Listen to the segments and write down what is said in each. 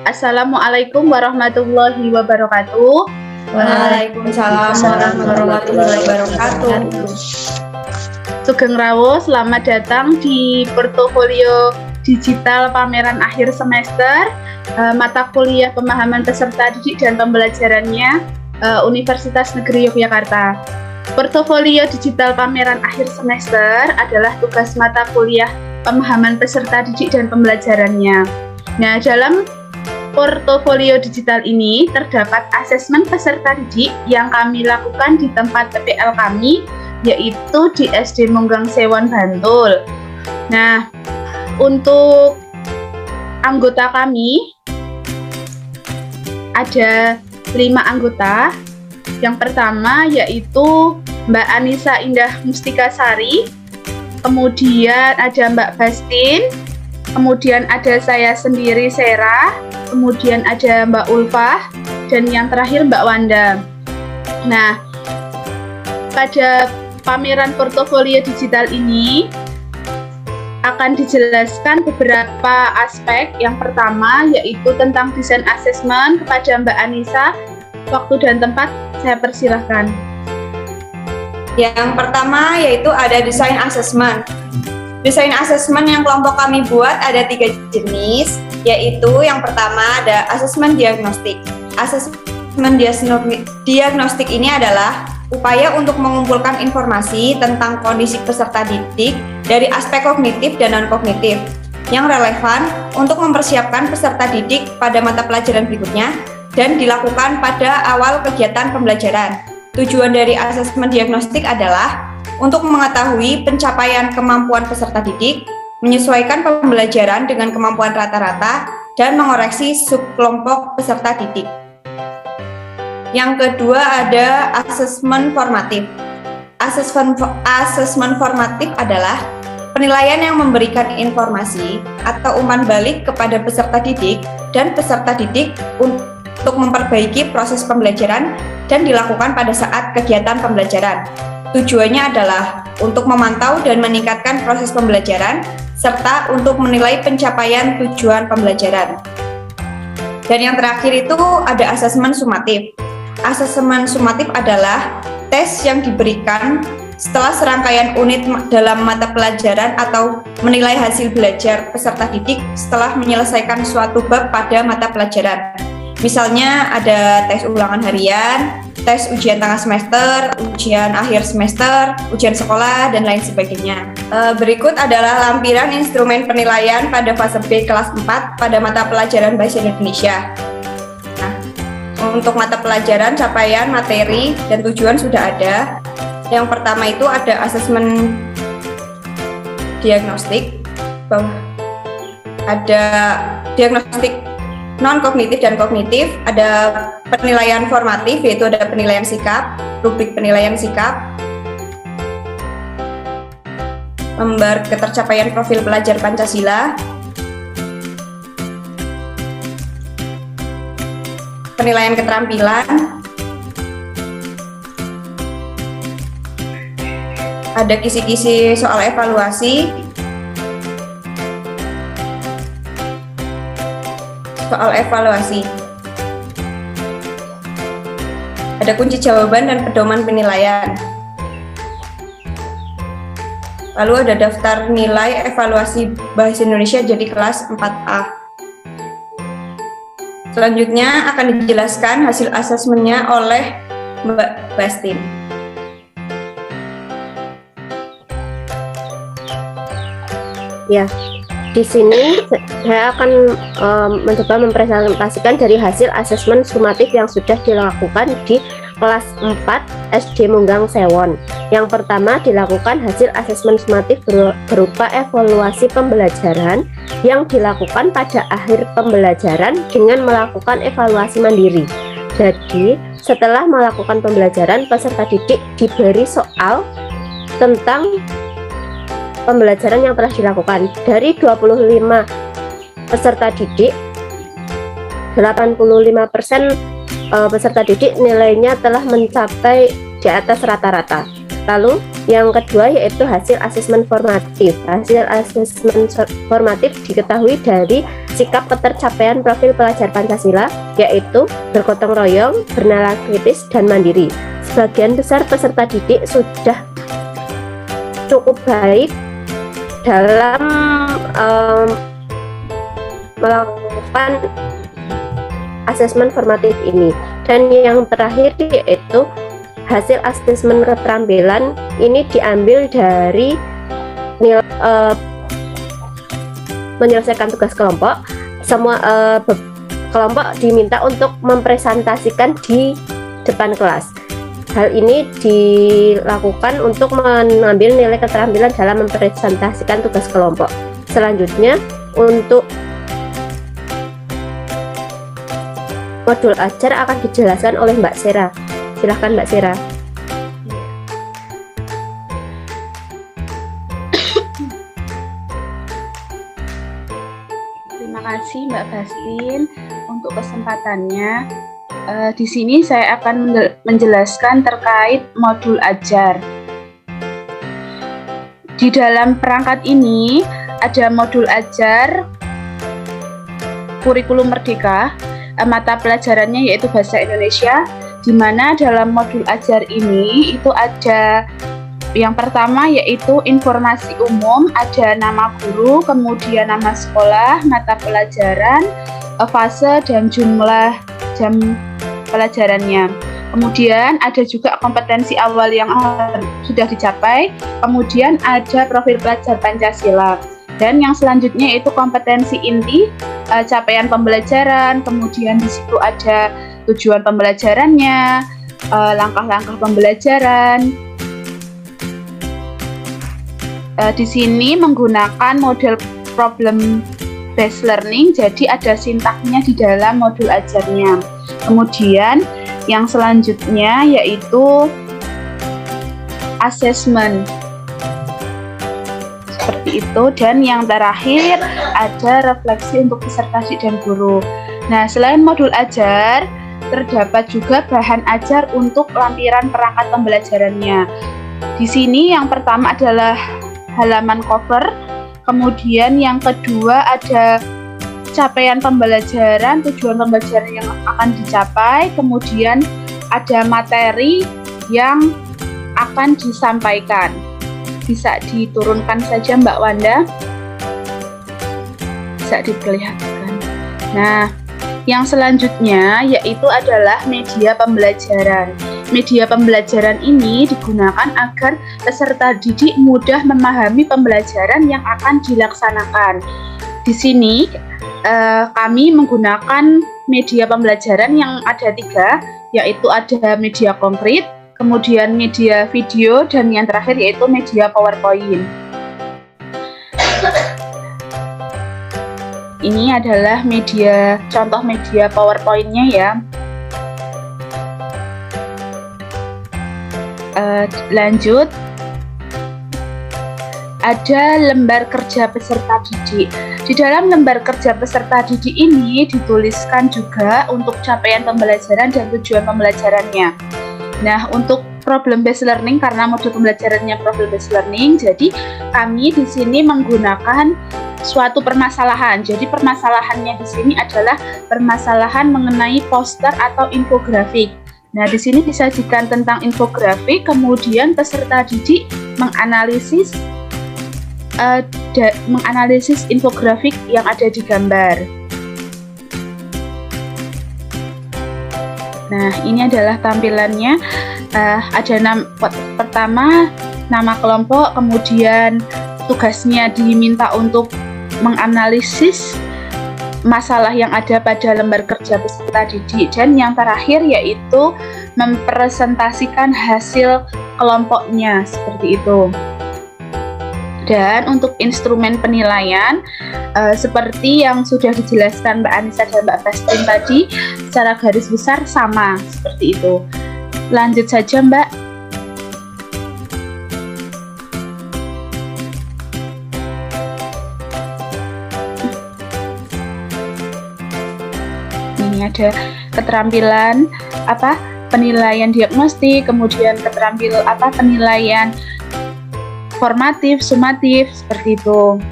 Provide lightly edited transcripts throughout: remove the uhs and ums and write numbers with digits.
Assalamualaikum warahmatullahi wabarakatuh. Waalaikumsalam warahmatullahi wabarakatuh. Sugeng rawuh, selamat datang di portofolio digital pameran akhir semester mata kuliah pemahaman peserta didik dan pembelajarannya Universitas Negeri Yogyakarta. Portofolio digital pameran akhir semester adalah tugas mata kuliah pemahaman peserta didik dan pembelajarannya. Nah, dalam portofolio digital ini terdapat asesmen peserta didik yang kami lakukan di tempat PPL kami, yaitu di SD Munggang Sewon, Bantul. Nah, untuk anggota kami ada 5 anggota. Yang pertama yaitu Mbak Anissa Indah Mustikasari, kemudian ada Mbak Bastin, kemudian ada saya sendiri Sera, kemudian ada Mbak Ulfah, dan yang terakhir Mbak Wanda. Nah, pada pameran portofolio digital ini akan dijelaskan beberapa aspek. Yang pertama yaitu tentang desain asesmen. Kepada Mbak Anissa, waktu dan tempat saya persilahkan. Yang pertama yaitu ada desain asesmen. Desain asesmen yang kelompok kami buat ada 3 jenis, yaitu yang pertama ada asesmen diagnostik. Asesmen diagnostik ini adalah upaya untuk mengumpulkan informasi tentang kondisi peserta didik dari aspek kognitif dan non-kognitif yang relevan untuk mempersiapkan peserta didik pada mata pelajaran berikutnya dan dilakukan pada awal kegiatan pembelajaran. Tujuan dari asesmen diagnostik adalah untuk mengetahui pencapaian kemampuan peserta didik, menyesuaikan pembelajaran dengan kemampuan rata-rata, dan mengoreksi subkelompok peserta didik. Yang kedua ada asesmen formatif. Asesmen formatif adalah penilaian yang memberikan informasi atau umpan balik kepada peserta didik dan peserta didik untuk memperbaiki proses pembelajaran dan dilakukan pada saat kegiatan pembelajaran. Tujuannya adalah untuk memantau dan meningkatkan proses pembelajaran serta untuk menilai pencapaian tujuan pembelajaran. Dan yang terakhir itu ada asesmen sumatif. Asesmen sumatif adalah tes yang diberikan setelah serangkaian unit dalam mata pelajaran atau menilai hasil belajar peserta didik setelah menyelesaikan suatu bab pada mata pelajaran. Misalnya ada tes ulangan harian, tes ujian tengah semester, ujian akhir semester, ujian sekolah, dan lain sebagainya. Berikut adalah lampiran instrumen penilaian pada fase B kelas 4 pada mata pelajaran Bahasa Indonesia. Nah, untuk mata pelajaran, capaian, materi, dan tujuan sudah ada. Yang pertama itu ada asesmen diagnostik, ada diagnostik non-kognitif dan kognitif, ada penilaian formatif, yaitu ada penilaian sikap, rubrik penilaian sikap, lembar ketercapaian profil pelajar Pancasila, penilaian keterampilan, ada kisi-kisi soal evaluasi, ada kunci jawaban dan pedoman penilaian. Lalu ada daftar nilai evaluasi Bahasa Indonesia jadi kelas 4A. Selanjutnya akan dijelaskan hasil asesmennya oleh Mbak Bastin. Ya, di sini saya akan mencoba mempresentasikan dari hasil asesmen sumatif yang sudah dilakukan di kelas 4 SD Munggang Sewon. Yang pertama dilakukan hasil asesmen sumatif berupa evaluasi pembelajaran yang dilakukan pada akhir pembelajaran dengan melakukan evaluasi mandiri. Jadi, setelah melakukan pembelajaran, peserta didik diberi soal tentang pembelajaran yang telah dilakukan. Dari 25 peserta didik, 85% peserta didik nilainya telah mencapai di atas rata-rata. Lalu yang kedua yaitu hasil asesmen formatif. Hasil asesmen formatif diketahui dari sikap ketercapaian profil pelajar Pancasila, yaitu bergotong royong, bernalar kritis, dan mandiri. Sebagian besar peserta didik sudah cukup baik dalam melakukan asesmen formatif ini. Dan yang terakhir yaitu hasil asesmen keterampilan ini diambil dari nilai menyelesaikan tugas kelompok. Semua kelompok diminta untuk mempresentasikan di depan kelas. Hal ini dilakukan untuk mengambil nilai keterampilan dalam mempresentasikan tugas kelompok. Selanjutnya, untuk modul ajar akan dijelaskan oleh Mbak Sera. Silahkan Mbak Sera. Terima kasih Mbak Bastin untuk kesempatannya. Di sini saya akan menjelaskan terkait modul ajar. Di dalam perangkat ini ada modul ajar kurikulum merdeka, mata pelajarannya yaitu bahasa Indonesia, di mana dalam modul ajar ini itu ada yang pertama yaitu informasi umum, ada nama guru, kemudian nama sekolah, mata pelajaran, fase dan jumlah jam pelajarannya. Kemudian ada juga kompetensi awal yang sudah dicapai, kemudian ada profil pelajar Pancasila. Dan yang selanjutnya itu kompetensi inti, capaian pembelajaran, kemudian di situ ada tujuan pembelajarannya, langkah-langkah pembelajaran. Di sini menggunakan model problem based learning, jadi ada sintaknya di dalam modul ajarnya. Kemudian yang selanjutnya yaitu assessment seperti itu, dan yang terakhir ada refleksi untuk peserta didik dan guru. Nah, selain modul ajar terdapat juga bahan ajar untuk lampiran perangkat pembelajarannya. Di sini yang pertama adalah halaman cover, kemudian yang kedua ada capaian pembelajaran, tujuan pembelajaran yang akan dicapai, kemudian ada materi yang akan disampaikan. Bisa diturunkan saja Mbak Wanda, bisa diperlihatkan. Nah, yang selanjutnya yaitu adalah media pembelajaran. Media pembelajaran ini digunakan agar peserta didik mudah memahami pembelajaran yang akan dilaksanakan. Di sini kami menggunakan media pembelajaran yang ada 3, yaitu ada media konkret, kemudian media video, dan yang terakhir yaitu media PowerPoint. Ini adalah contoh media PowerPoint-nya ya. Lanjut, ada lembar kerja peserta didik. Di dalam lembar kerja peserta didik ini dituliskan juga untuk capaian pembelajaran dan tujuan pembelajarannya. Nah, untuk problem based learning, karena modul pembelajarannya problem based learning, jadi kami di sini menggunakan suatu permasalahan. Jadi permasalahannya di sini adalah permasalahan mengenai poster atau infografik. Nah, di sini disajikan tentang infografik, kemudian peserta didik menganalisis infografik yang ada di gambar. Nah, ini adalah tampilannya. Ada pertama nama kelompok, kemudian tugasnya diminta untuk menganalisis masalah yang ada pada lembar kerja peserta didik, dan yang terakhir yaitu mempresentasikan hasil kelompoknya, seperti itu. Dan untuk instrumen penilaian seperti yang sudah dijelaskan Mbak Anissa dan Mbak Bastin tadi, secara garis besar sama seperti itu. Lanjut saja Mbak. Ini ada keterampilan penilaian diagnostik, kemudian penilaian formatif, sumatif, seperti itu.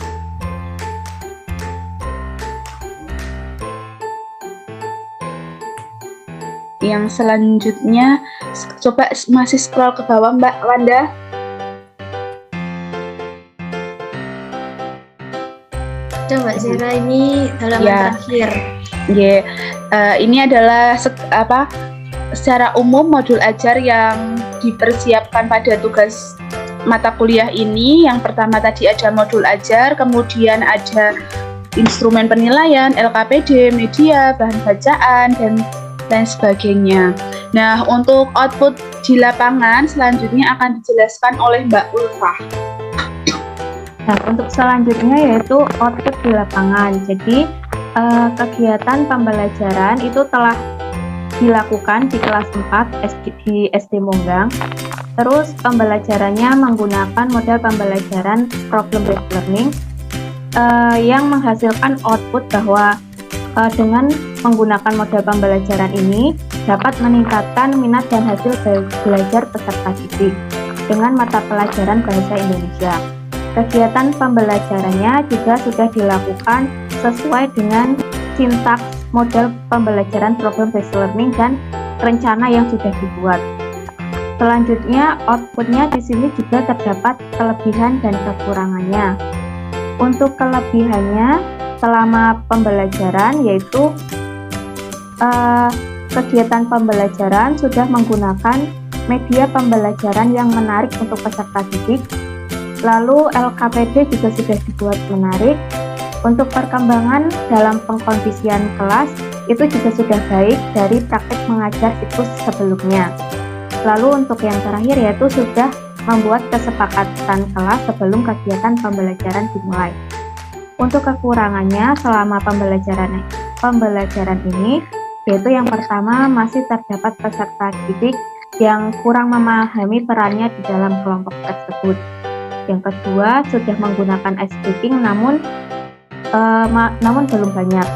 Yang selanjutnya, coba masih scroll ke bawah Mbak Wanda. Coba Zera, ini halaman Ya. terakhir. Ini adalah secara umum modul ajar yang dipersiapkan pada tugas mata kuliah ini. Yang pertama tadi ada modul ajar, kemudian ada instrumen penilaian, LKPD, media, bahan bacaan, dan lain sebagainya. Nah, untuk output di lapangan selanjutnya akan dijelaskan oleh Mbak Ulfah. Nah, untuk selanjutnya yaitu output di lapangan. Jadi, kegiatan pembelajaran itu telah dilakukan di kelas 4 di SD Monggang. Terus, pembelajarannya menggunakan model pembelajaran problem-based learning yang menghasilkan output bahwa dengan menggunakan model pembelajaran ini dapat meningkatkan minat dan hasil belajar peserta didik dengan mata pelajaran bahasa Indonesia. Kegiatan pembelajarannya juga sudah dilakukan sesuai dengan sintaks model pembelajaran problem-based learning dan rencana yang sudah dibuat. Selanjutnya, outputnya di sini juga terdapat kelebihan dan kekurangannya. Untuk kelebihannya, selama pembelajaran yaitu kegiatan pembelajaran sudah menggunakan media pembelajaran yang menarik untuk peserta didik. Lalu LKPD juga sudah dibuat menarik. Untuk perkembangan dalam pengkondisian kelas itu juga sudah baik dari praktek mengajar siklus sebelumnya. Lalu untuk yang terakhir yaitu sudah membuat kesepakatan kelas sebelum kegiatan pembelajaran dimulai. Untuk kekurangannya selama pembelajaran ini yaitu yang pertama masih terdapat peserta didik yang kurang memahami perannya di dalam kelompok tersebut. Yang kedua, sudah menggunakan ice breaking namun belum banyak.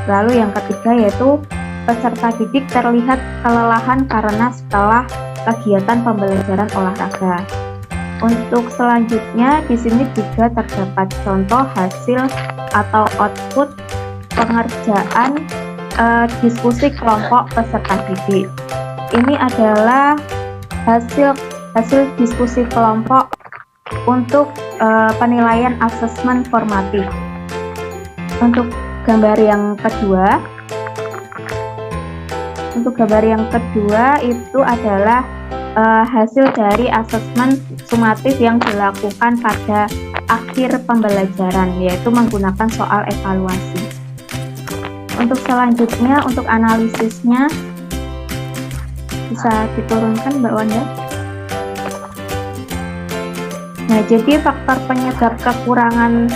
Lalu yang ketiga yaitu peserta didik terlihat kelelahan karena setelah kegiatan pembelajaran olahraga. Untuk selanjutnya di sini juga terdapat contoh hasil atau output pengerjaan diskusi kelompok peserta didik. Ini adalah hasil diskusi kelompok untuk penilaian asesmen formatif. Untuk gambar yang kedua itu adalah hasil dari asesmen sumatif yang dilakukan pada akhir pembelajaran, yaitu menggunakan soal evaluasi. Untuk selanjutnya, untuk analisisnya bisa diturunkan Mbak Wanda. Nah, jadi faktor penyebab kekurangan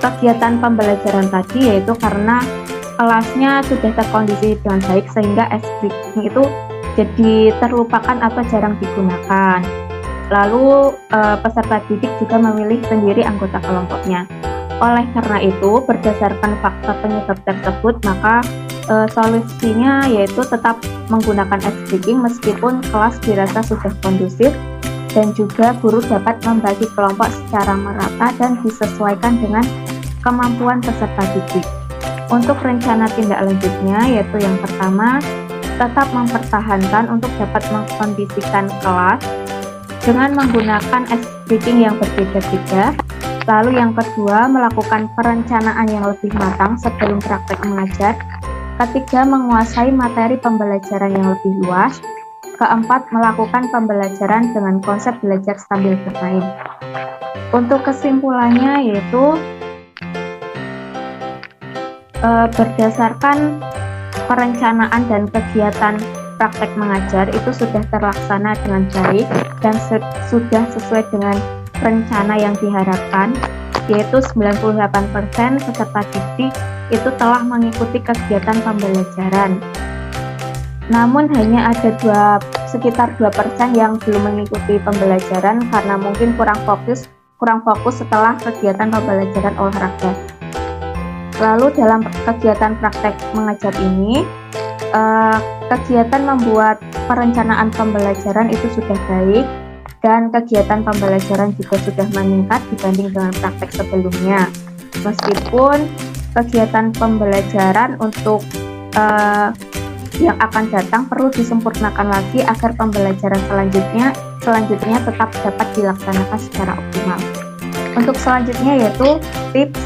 kegiatan pembelajaran tadi yaitu karena kelasnya sudah terkondisi dengan baik sehingga ice breaking itu jadi terlupakan atau jarang digunakan. Lalu peserta didik juga memilih sendiri anggota kelompoknya. Oleh karena itu, berdasarkan faktor penyebab tersebut, maka solusinya yaitu tetap menggunakan ice breaking meskipun kelas dirasa sudah kondusif, dan juga guru dapat membagi kelompok secara merata dan disesuaikan dengan kemampuan peserta didik. Untuk rencana tindak lanjutnya yaitu yang pertama, tetap mempertahankan untuk dapat mengkondisikan kelas dengan menggunakan ice breaking yang berbeda-beda. Lalu yang kedua, melakukan perencanaan yang lebih matang sebelum praktek mengajar. Ketiga, menguasai materi pembelajaran yang lebih luas. Keempat, melakukan pembelajaran dengan konsep belajar sambil bermain. Untuk kesimpulannya yaitu berdasarkan perencanaan dan kegiatan praktek mengajar itu sudah terlaksana dengan baik dan sudah sesuai dengan rencana yang diharapkan, yaitu 98% peserta didik itu telah mengikuti kegiatan pembelajaran. Namun hanya ada sekitar 2% yang belum mengikuti pembelajaran karena mungkin kurang fokus setelah kegiatan pembelajaran olahraga. Lalu dalam kegiatan praktek mengajar ini, kegiatan membuat perencanaan pembelajaran itu sudah baik dan kegiatan pembelajaran juga sudah meningkat dibanding dengan praktek sebelumnya. Meskipun kegiatan pembelajaran untuk yang akan datang perlu disempurnakan lagi agar pembelajaran selanjutnya tetap dapat dilaksanakan secara optimal. Untuk selanjutnya yaitu tips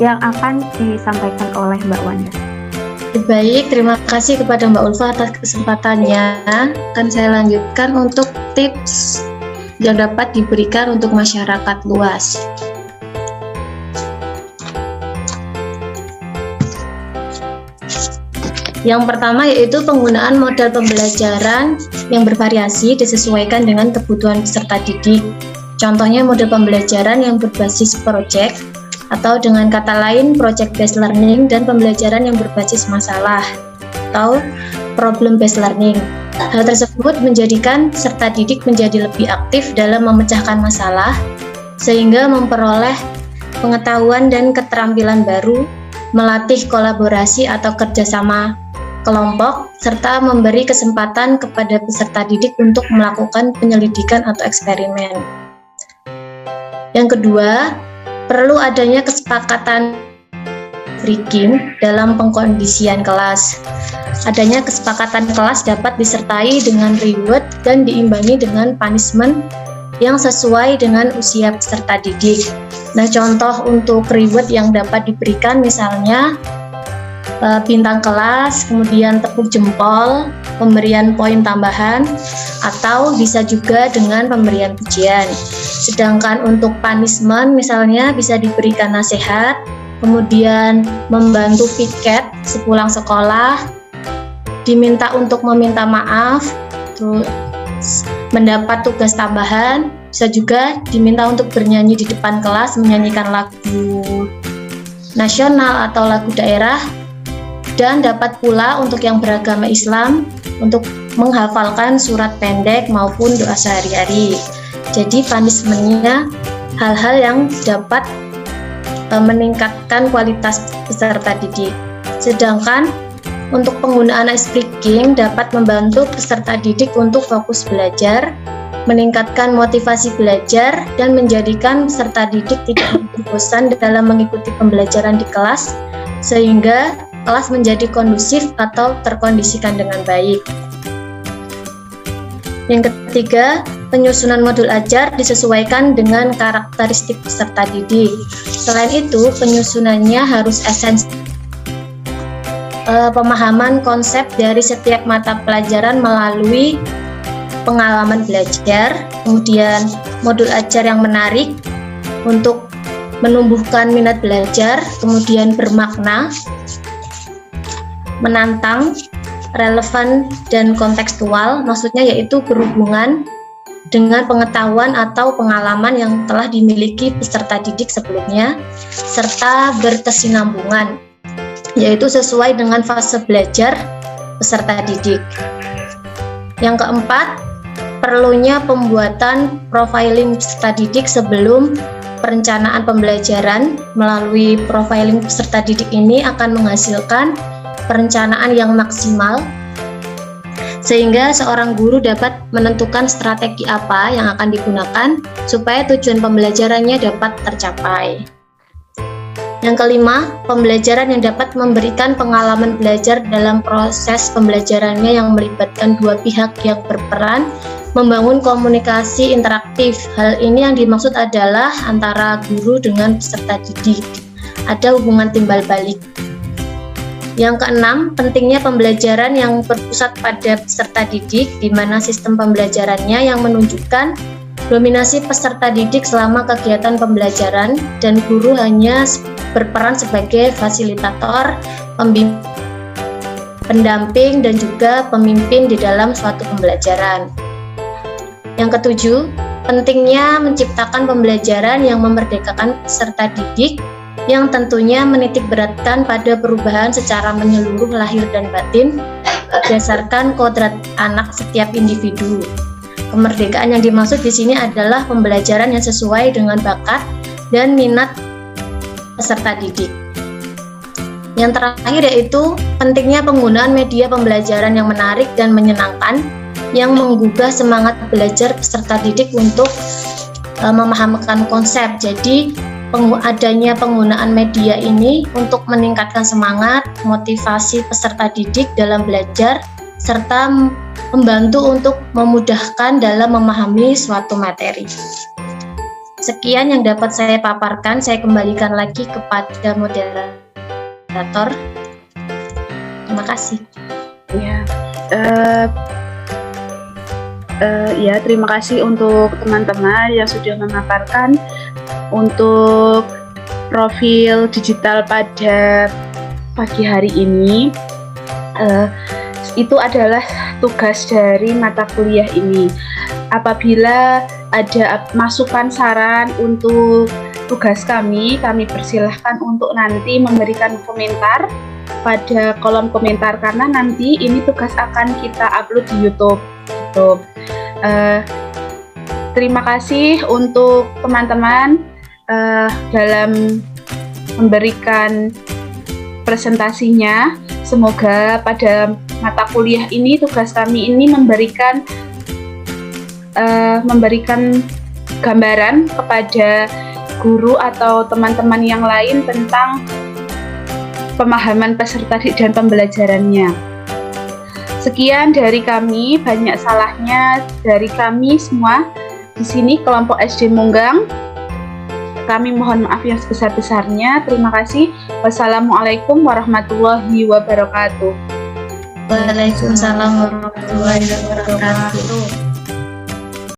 yang akan disampaikan oleh Mbak Wanda. Baik, terima kasih kepada Mbak Ulfa atas kesempatannya. Akan saya lanjutkan untuk tips yang dapat diberikan untuk masyarakat luas. Yang pertama yaitu penggunaan model pembelajaran yang bervariasi disesuaikan dengan kebutuhan peserta didik. Contohnya model pembelajaran yang berbasis project, atau dengan kata lain project based learning, dan pembelajaran yang berbasis masalah atau problem based learning. Hal tersebut menjadikan peserta didik menjadi lebih aktif dalam memecahkan masalah sehingga memperoleh pengetahuan dan keterampilan baru, melatih kolaborasi atau kerjasama kelompok, serta memberi kesempatan kepada peserta didik untuk melakukan penyelidikan atau eksperimen. Yang kedua, perlu adanya kesepakatan breaking dalam pengkondisian kelas. Adanya kesepakatan kelas dapat disertai dengan reward dan diimbangi dengan punishment yang sesuai dengan usia peserta didik. Nah, contoh untuk reward yang dapat diberikan misalnya bintang kelas, kemudian tepuk jempol, pemberian poin tambahan, atau bisa juga dengan pemberian pujian. Sedangkan untuk punishment misalnya bisa diberikan nasihat, kemudian membantu piket sepulang sekolah, diminta untuk meminta maaf, terus mendapat tugas tambahan, bisa juga diminta untuk bernyanyi di depan kelas, menyanyikan lagu nasional atau lagu daerah, dan dapat pula untuk yang beragama Islam untuk menghafalkan surat pendek maupun doa sehari-hari. Jadi punishment-nya hal-hal yang dapat meningkatkan kualitas peserta didik. Sedangkan untuk penggunaan ice breaking dapat membantu peserta didik untuk fokus belajar, meningkatkan motivasi belajar, dan menjadikan peserta didik tidak bosan dalam mengikuti pembelajaran di kelas, sehingga kelas menjadi kondusif atau terkondisikan dengan baik. Yang ketiga, penyusunan modul ajar disesuaikan dengan karakteristik peserta didik. Selain itu, penyusunannya harus esensi pemahaman konsep dari setiap mata pelajaran melalui pengalaman belajar, kemudian modul ajar yang menarik untuk menumbuhkan minat belajar, kemudian bermakna, menantang, relevan, dan kontekstual, maksudnya yaitu berhubungan dengan pengetahuan atau pengalaman yang telah dimiliki peserta didik sebelumnya, serta berkesinambungan, yaitu sesuai dengan fase belajar peserta didik. Yang keempat, perlunya pembuatan profiling peserta didik sebelum perencanaan pembelajaran. Melalui profiling peserta didik ini akan menghasilkan perencanaan yang maksimal, sehingga seorang guru dapat menentukan strategi apa yang akan digunakan supaya tujuan pembelajarannya dapat tercapai. Yang kelima, pembelajaran yang dapat memberikan pengalaman belajar dalam proses pembelajarannya yang melibatkan dua pihak yang berperan membangun komunikasi interaktif. Hal ini yang dimaksud adalah antara guru dengan peserta didik. Ada hubungan timbal balik. Yang keenam, pentingnya pembelajaran yang berpusat pada peserta didik, di mana sistem pembelajarannya yang menunjukkan dominasi peserta didik selama kegiatan pembelajaran, dan guru hanya berperan sebagai fasilitator, pendamping, dan juga pemimpin di dalam suatu pembelajaran. Yang ketujuh, pentingnya menciptakan pembelajaran yang memerdekakan peserta didik, yang tentunya menitik beratkan pada perubahan secara menyeluruh lahir dan batin berdasarkan kodrat anak setiap individu. Kemerdekaan yang dimaksud di sini adalah pembelajaran yang sesuai dengan bakat dan minat peserta didik. Yang terakhir yaitu pentingnya penggunaan media pembelajaran yang menarik dan menyenangkan, yang menggugah semangat belajar peserta didik untuk memahamkan konsep. Jadi adanya penggunaan media ini untuk meningkatkan semangat, motivasi peserta didik dalam belajar, serta membantu untuk memudahkan dalam memahami suatu materi. Sekian yang dapat saya paparkan, saya kembalikan lagi kepada moderator. Terima kasih. Ya, terima kasih untuk teman-teman yang sudah memaparkan untuk profil digital pada pagi hari ini. Itu adalah tugas dari mata kuliah ini. Apabila ada masukan saran untuk tugas kami persilahkan untuk nanti memberikan komentar pada kolom komentar, karena nanti ini tugas akan kita upload di YouTube. Terima kasih untuk teman-teman dalam memberikan presentasinya. Semoga pada mata kuliah ini, tugas kami ini memberikan gambaran kepada guru atau teman-teman yang lain tentang pemahaman peserta didik dan pembelajarannya. Sekian dari kami, banyak salahnya dari kami semua di sini kelompok SD Munggang. Kami mohon maaf yang sebesar-besarnya. Terima kasih. Wassalamualaikum warahmatullahi wabarakatuh. Waalaikumsalam warahmatullahi wabarakatuh.